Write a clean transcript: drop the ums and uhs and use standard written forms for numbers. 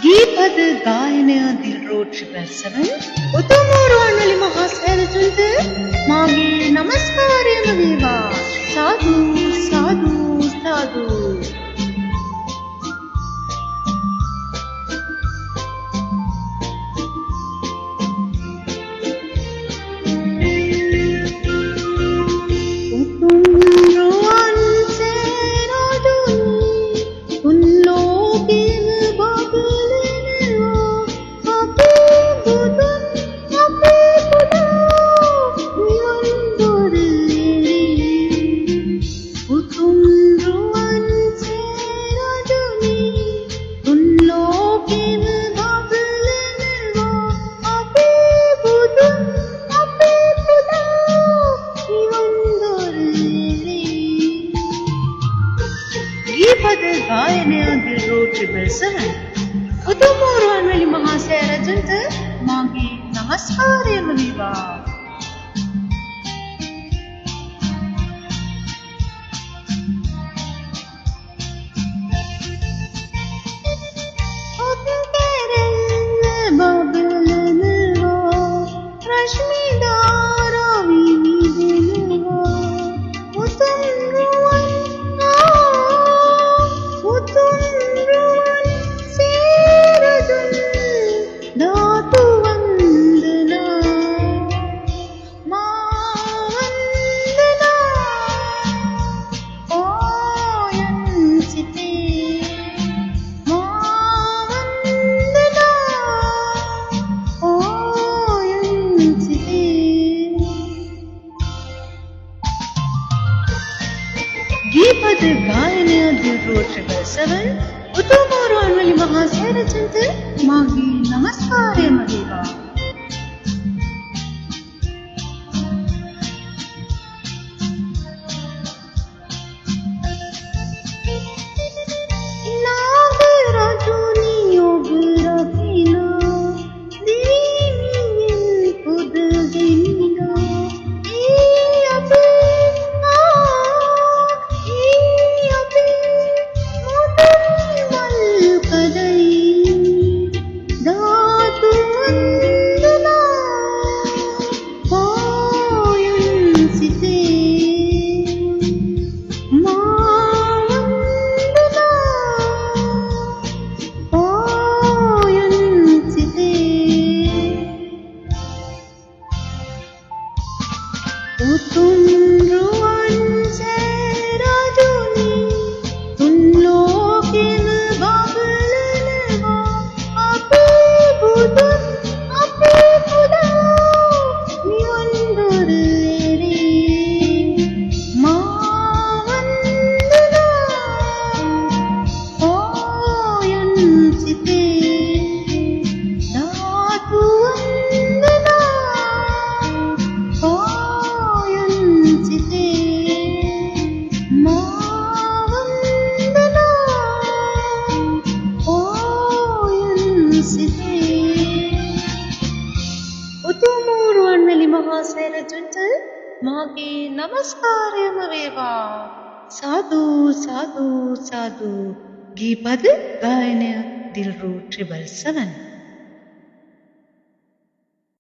ගීපද ගායනය දිල්රෝඩ් 777 උතුම් රුවන්වැලි මහා සෑරජුන්ට මාගේ නමස්කාරයම වේවා. සාදු සාදු සාදු. ගීපද ගායනය දිල්රෝඩ් 777 උතුම් රුවන්වැලි මහා සෑරජුන්ට මාගේ නමස්කාරයම වේවා. ගීපද ගායනය දිල්රෝඩ් 777 උතුම් රුවන්වැලි මහා සෑරජුන්ට මාගේ නමස්කාරයම වේවා. උතුම් රුවන් සෑරජුනි තුන් ලෝකෙම බබලනවා අපේ බුදුන් අපේ පුදා නිවන් දොර එරේ මා වන්දනා ඕයන් සිතේ ධාතු උතුම් රුවන්වැලි මහා සෑරජුන්ට මාගේ නමස්කාරයම වේවා. සාදු සාදු සාදු. ගීපද ගායනය දිල්රෝඩ් 777